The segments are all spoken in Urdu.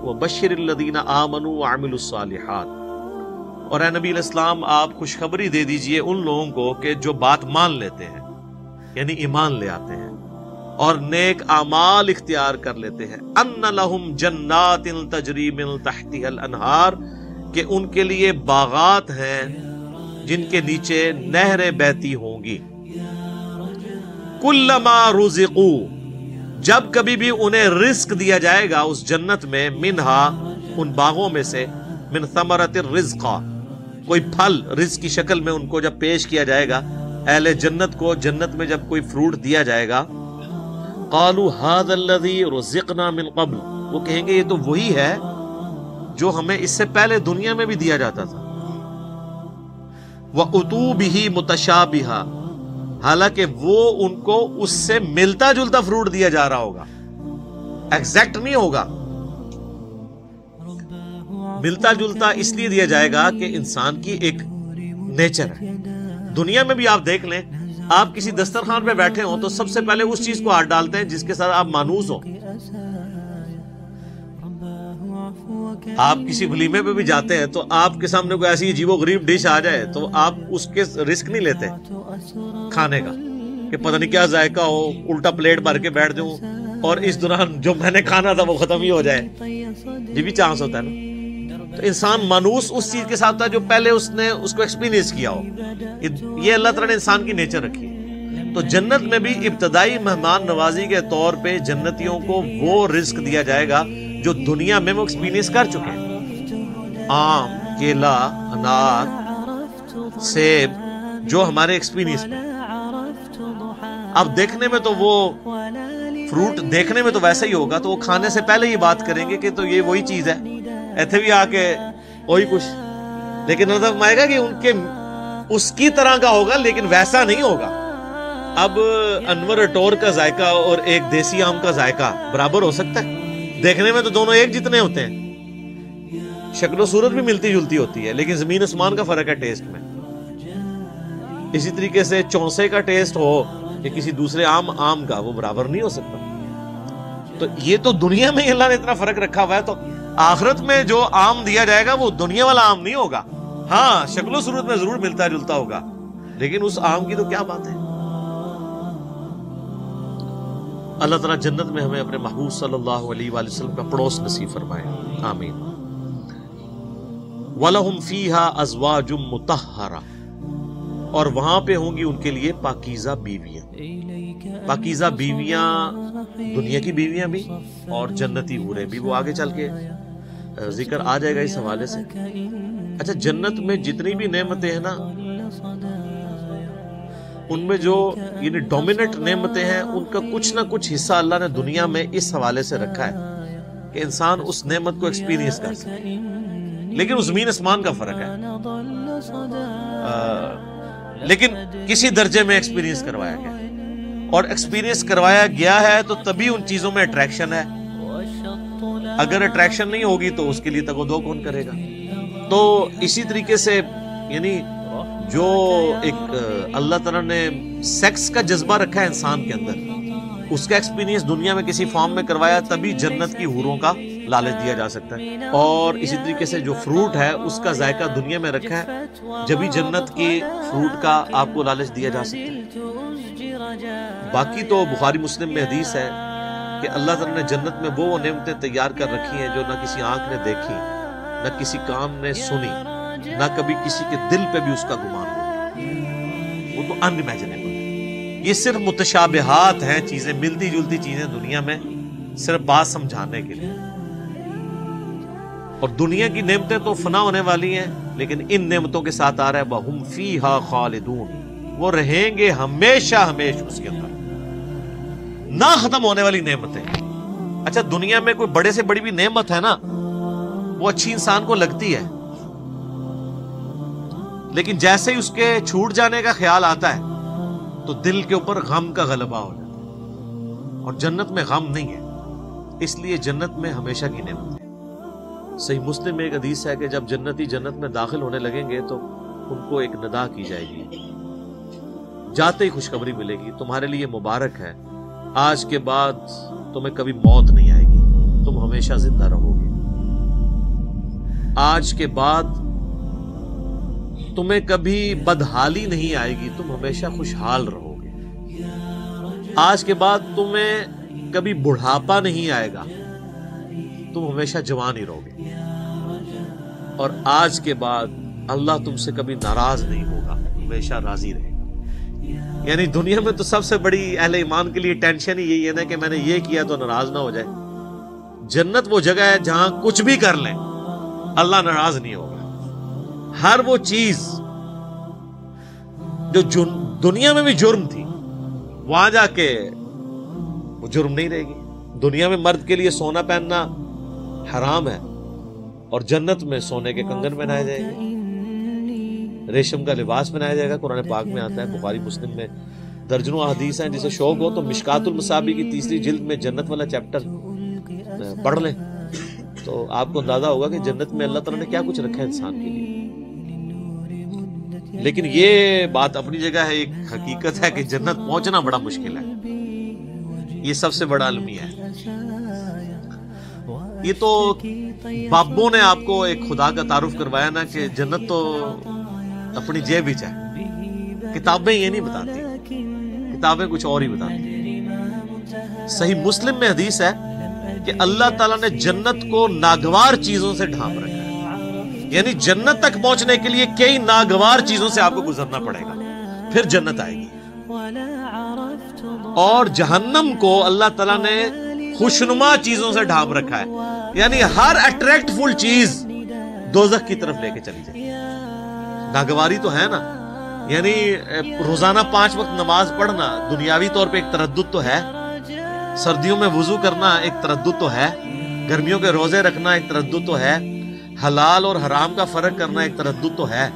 وَبَشِّرِ الَّذِينَ آمَنُوا وَعَمِلُوا الصَّالِحَاتِ، اور اے نبی علیہ السلام آپ خوشخبری دے دیجئے ان لوگوں کو کہ جو بات مان لیتے ہیں، یعنی ایمان لے آتے ہیں اور نیک اعمال اختیار کر لیتے ہیں، ان لہم جنات تجری من تحتها الانہار، کہ ان کے لیے باغات ہیں جن کے نیچے نہریں بہتی ہوں گی، کلما رزقوا، جب کبھی بھی انہیں رزق دیا جائے گا اس جنت میں، منہا ان باغوں میں سے، من ثمرۃ الرزق، کوئی پھل رزق کی شکل میں ان کو جب پیش کیا جائے گا، اہل جنت کو جنت میں جب کوئی فروٹ دیا جائے گا، قالوا هذا الذي رزقنا من قبل، وہ کہیں گے یہ تو وہی ہے جو ہمیں اس سے پہلے دنیا میں بھی دیا جاتا تھا، وَأُتُوا بِهِ مُتَشَابِهًا، حالانکہ وہ ان کو اس سے ملتا جلتا فروٹ دیا جا رہا ہوگا، ایگزیکٹ نہیں ہوگا، ملتا جلتا اس لیے دیا جائے گا کہ انسان کی ایک نیچر ہے۔ دنیا میں بھی آپ دیکھ لیں، آپ کسی دسترخوان پہ بیٹھے ہوں تو سب سے پہلے اس چیز کو ہاتھ ڈالتے ہیں جس کے ساتھ آپ مانوس ہو۔ آپ کسی ولیمے پہ بھی جاتے ہیں تو آپ کے سامنے کوئی ایسی عجیب و غریب ڈش آ جائے تو آپ اس کے رسک نہیں لیتے کھانے کا کہ پتہ نہیں کیا ذائقہ ہو، الٹا پلیٹ بھر کے بیٹھ جاؤں اور اس دوران جو میں نے کھانا تھا وہ ختم ہی ہو جائے، یہ بھی چانس ہوتا ہے نا۔ تو انسان مانوس اس چیز کے ساتھ تھا جو پہلے اس نے اس کو ایکسپیرینس کیا ہو، یہ اللہ تعالیٰ نے انسان کی نیچر رکھی ہے۔ تو جنت میں بھی ابتدائی مہمان نوازی کے طور پہ جنتیوں کو وہ رزق دیا جائے گا جو دنیا میں وہ ایکسپیرینس کر چکے ہیں، آم، کیلا، انار، سیب، جو ہمارے ایکسپیرینس میں۔ اب دیکھنے میں تو وہ فروٹ دیکھنے میں تو ویسا ہی ہوگا، تو وہ کھانے سے پہلے یہ بات کریں گے کہ تو یہ وہی چیز ہے، ایتھے بھی آ کے وہی کچھ، لیکن نظر آئے گا کہ ان کے اس کی طرح کا ہوگا لیکن ویسا نہیں ہوگا۔ اب انور اٹور کا ذائقہ اور ایک دیسی آم کا ذائقہ برابر ہو سکتا ہے؟ دیکھنے میں تو دونوں ایک جتنے ہوتے ہیں، شکل و صورت بھی ملتی جلتی ہوتی ہے، لیکن زمین آسمان کا فرق ہے ٹیسٹ میں۔ اسی طریقے سے چونسے کا ٹیسٹ ہو یا کسی دوسرے آم کا، وہ برابر نہیں ہو سکتا۔ تو یہ تو دنیا میں اللہ نے اتنا فرق رکھا ہوا ہے، تو آخرت میں جو آم دیا جائے گا وہ دنیا والا آم نہیں ہوگا، ہاں شکل و صورت میں ضرور ملتا جلتا ہوگا، لیکن اس آم کی تو کیا بات ہے۔ اللہ تعالیٰ جنت میں ہمیں اپنے محبوب صلی اللہ علیہ وآلہ وسلم کا پڑوس نصیب فرمائے، آمین۔ وَلَهُمْ فِيهَا أَزْوَاجٌ مُطَهَّرَةٌ، اور وہاں پہ ہوں گی ان کے لیے پاکیزہ بیویاں۔ پاکیزہ بیویاں دنیا کی بیویاں بھی اور جنتی حوریں بھی، وہ آگے چل کے ذکر آ جائے گا اس حوالے سے۔ اچھا، جنت میں جتنی بھی نعمتیں ہیں نا، ان میں جو یعنی ڈومیننٹ نعمتیں ہیں، ان کا کچھ نہ کچھ حصہ اللہ نے دنیا میں اس حوالے سے رکھا ہے کہ انسان اس نعمت کو ایکسپیرینس کر سکے، لیکن اس زمین آسمان کا فرق ہے، لیکن کسی درجے میں ایکسپیرینس کروایا گیا، اور ایکسپیرینس کروایا گیا ہے تو تبھی ان چیزوں میں اٹریکشن ہے، اگر اٹریکشن نہیں ہوگی تو اس کے لیے تگ و دو کون کرے گا۔ تو اسی طریقے سے یعنی جو ایک اللہ تعالیٰ نے سیکس کا جذبہ رکھا ہے انسان کے اندر، اس کا ایکسپیرینس دنیا میں کسی فارم میں کروایا تبھی جنت کی حوروں کا لالچ دیا جا سکتا ہے۔ اور اسی طریقے سے جو فروٹ ہے اس کا ذائقہ دنیا میں رکھا ہے، جبھی جنت کی فروٹ کا آپ کو لالچ دیا جا سکتا ہے۔ باقی تو بخاری مسلم میں حدیث ہے کہ اللہ تعالیٰ نے جنت میں وہ نعمتیں تیار کر رکھی ہیں جو نہ کسی آنکھ نے دیکھی، نہ کسی کان نے سنی، نہ کبھی کسی کے دل پہ بھی اس کا گمان ہوا، وہ تو ان امیجنیبل۔ یہ صرف متشابہات ہیں، چیزیں ملتی جلتی چیزیں دنیا میں، صرف بات سمجھانے کے لیے۔ اور دنیا کی نعمتیں تو فنا ہونے والی ہیں، لیکن ان نعمتوں کے ساتھ آ رہا ہے وَهُمْ فِيهَا خَالِدُونَ، وہ رہیں گے ہمیشہ ہمیشہ اس کے اندر، نہ ختم ہونے والی نعمتیں۔ اچھا، دنیا میں کوئی بڑے سے بڑی بھی نعمت ہے نا، وہ اچھی انسان کو لگتی ہے، لیکن جیسے ہی اس کے چھوٹ جانے کا خیال آتا ہے تو دل کے اوپر غم کا غلبہ ہو جاتا ہے، اور جنت میں غم نہیں ہے، اس لیے جنت میں ہمیشہ کی نعمت ہے۔ صحیح مسلم میں ایک حدیث ہے کہ جب جنتی جنت میں داخل ہونے لگیں گے تو ان کو ایک ندا کی جائے گی، جاتے ہی خوشخبری ملے گی، تمہارے لیے مبارک ہے، آج کے بعد تمہیں کبھی موت نہیں آئے گی، تم ہمیشہ زندہ رہو گے۔ آج کے بعد تمہیں کبھی بدحالی نہیں آئے گی، تم ہمیشہ خوشحال رہو گے۔ آج کے بعد تمہیں کبھی بڑھاپا نہیں آئے گا، تم ہمیشہ جوان ہی رہو گے۔ اور آج کے بعد اللہ تم سے کبھی ناراض نہیں ہوگا، ہمیشہ راضی رہے گا۔ یعنی دنیا میں تو سب سے بڑی اہل ایمان کے لیے ٹینشن ہی یہی ہے نا کہ میں نے یہ کیا تو ناراض نہ ہو جائے۔ جنت وہ جگہ ہے جہاں کچھ بھی کر لیں اللہ ناراض نہیں ہوگا۔ ہر وہ چیز جو دنیا میں بھی جرم تھی وہاں جا کے وہ جرم نہیں رہے گی۔ دنیا میں مرد کے لیے سونا پہننا حرام ہے، اور جنت میں سونے کے کنگن پہنائے جائیں گے، ریشم کا لباس پہنایا جائے گا۔ قرآن پاک میں آتا ہے، بخاری مسلم میں درجنوں احادیث ہیں۔ جسے شوق ہو تو مشکات المصابیح کی 3 جلد میں جنت والا چیپٹر پڑھ لیں تو آپ کو اندازہ ہوگا کہ جنت میں اللہ تعالیٰ نے کیا کچھ رکھا ہے انسان کے لیے۔ لیکن یہ بات اپنی جگہ ہے، ایک حقیقت ہے کہ جنت پہنچنا بڑا مشکل ہے، یہ سب سے بڑا المیہ ہے۔ یہ تو بابوں نے آپ کو ایک خدا کا تعارف کروایا نا کہ جنت تو اپنی جیب وچ ہے، کتابیں یہ نہیں بتاتی، کتابیں کچھ اور ہی بتاتی۔ صحیح مسلم میں حدیث ہے کہ اللہ تعالیٰ نے جنت کو ناگوار چیزوں سے ڈھانپ رکھا ہے، یعنی جنت تک پہنچنے کے لیے کئی ناگوار چیزوں سے آپ کو گزرنا پڑے گا، پھر جنت آئے گی۔ اور جہنم کو اللہ تعالیٰ نے خوشنما چیزوں سے ڈھانپ رکھا ہے، یعنی ہر اٹریکٹ فل چیز دوزخ کی طرف لے کے چلی جائے۔ ناگواری تو ہے نا، یعنی روزانہ 5 وقت نماز پڑھنا دنیاوی طور پہ ایک تردد تو ہے، سردیوں میں وضو کرنا ایک تردد تو ہے، گرمیوں کے روزے رکھنا ایک تردد تو ہے، حلال اور حرام کا فرق کرنا ایک تردد تو ہے،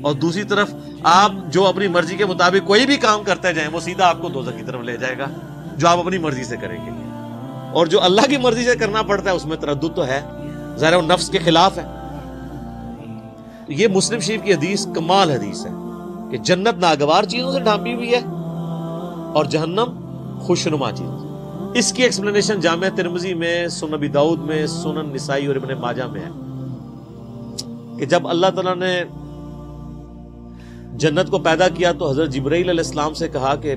اور دوسری طرف آپ جو اپنی مرضی کے مطابق کوئی بھی کام کرتے جائیں وہ سیدھا آپ کو دوزخ کی طرف لے جائے گا، جو آپ اپنی مرضی سے کریں گے۔ اور جو اللہ کی مرضی سے کرنا پڑتا ہے اس میں تردد تو ہے، ظاہر وہ نفس کے خلاف ہے۔ یہ مسلم شریف کی حدیث کمال حدیث ہے کہ جنت ناگوار چیزوں سے ڈھانپی ہوئی ہے اور جہنم خوشنما چیزوں سے۔ اس کی ایکسپلینیشن جامع ترمذی میں، سنن ابی داؤد میں، سنن نسائی اور ابن ماجہ میں ہے کہ جب اللہ تعالیٰ نے جنت کو پیدا کیا تو حضرت جبرائیل علیہ السلام سے کہا کہ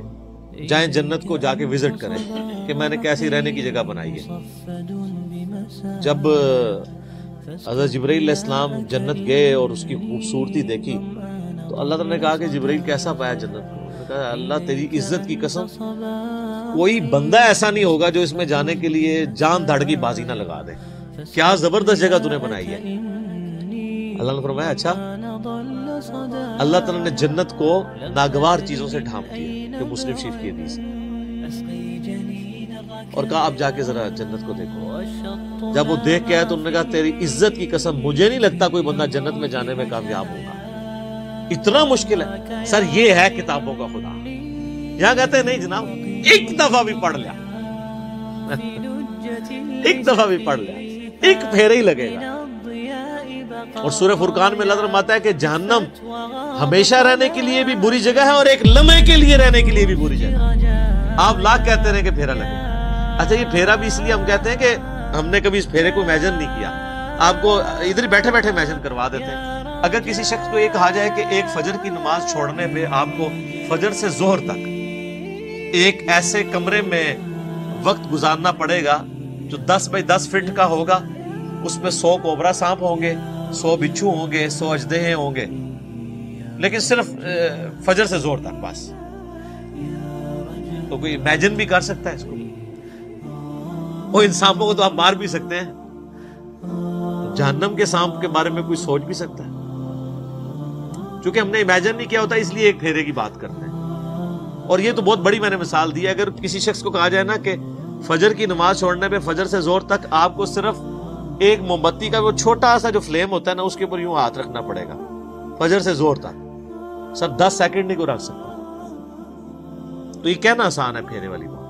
جائیں جنت کو جا کے وزٹ کریں کہ میں نے کیسی رہنے کی جگہ بنائی ہے۔ جب حضرت جبرائیل علیہ السلام جنت گئے اور اس کی خوبصورتی دیکھی تو اللہ تعالیٰ نے کہا کہ جبرائیل کیسا پایا جنت کو؟ انہوں نے کہا اللہ تیری عزت کی قسم کوئی بندہ ایسا نہیں ہوگا جو اس میں جانے کے لیے جان دھڑ کی بازی نہ لگا دے، کیا زبردست جگہ تُو نے بنائی ہے۔ اللہ نے فرمایا اچھا، اللہ تعالیٰ نے جنت کو ناگوار چیزوں سے ڈھانپ دیا، کہ مسلم شریف کی حدیث ہے، اور کہا اب جا کے ذرا جنت کو دیکھو۔ جب وہ دیکھ کے آیا تو انہوں نے کہا تیری عزت کی قسم مجھے نہیں لگتا کوئی بندہ جنت میں جانے میں کامیاب ہوگا، اتنا مشکل ہے۔ سر یہ ہے کتابوں کا خدا، یہاں کہتے ہیں نہیں جناب ایک دفعہ بھی پڑھ لیا، ایک دفعہ بھی پڑھ لیا، ایک پھیرا ہی لگے گا۔ اور سورہ فرقان میں اللہ تعالیٰ فرماتا ہے کہ جہنم ہمیشہ رہنے کے لیے بھی بری جگہ ہے اور ایک لمحے کے لیے رہنے کے لیے بھی بری جگہ ہے۔ آپ لاکھ کہتے رہے کہ پھیرا لگے، اچھا یہ پھیرا بھی اس لیے ہم کہتے ہیں کہ ہم نے کبھی اس پھیرے کو امیجن نہیں کیا، آپ کو ادھر بیٹھے بیٹھے امیجن کروا دیتے ہیں۔ اگر کسی شخص کو یہ کہا جائے کہ ایک فجر کی نماز چھوڑنے پہ آپ کو فجر سے ظہر تک ایک ایسے کمرے میں وقت گزارنا پڑے گا جو 10 بائی 10 فٹ کا ہوگا، اس میں 100 کوبرا سانپ ہوں گے، 100 بچھو ہوں گے، 100 اژدہے ہوں گے، لیکن صرف فجر سے ظہر تک بس، تو کوئی امیجن بھی کر سکتا ہے اس کو؟ وہ ان سانپوں کو تو آپ مار بھی سکتے ہیں، جہنم کے سانپ کے بارے میں کوئی سوچ بھی سکتا ہے؟ چونکہ ہم نے امیجن نہیں کیا ہوتا اس لیے ایک پھیرے کی بات کرتے ہیں۔ اور یہ تو بہت بڑی میں نے مثال دی ہے، اگر کسی شخص کو کہا جائے نا کہ فجر کی نماز چھوڑنے پہ فجر سے ظہر تک آپ کو صرف ایک موم بتی کا وہ چھوٹا سا جو فلیم ہوتا ہے نا اس کے اوپر یوں ہاتھ رکھنا پڑے گا فجر سے ظہر تک، سر 10 سیکنڈ نہیں کو رکھ سکتا، تو یہ کہنا آسان ہے پھیرے والی بات۔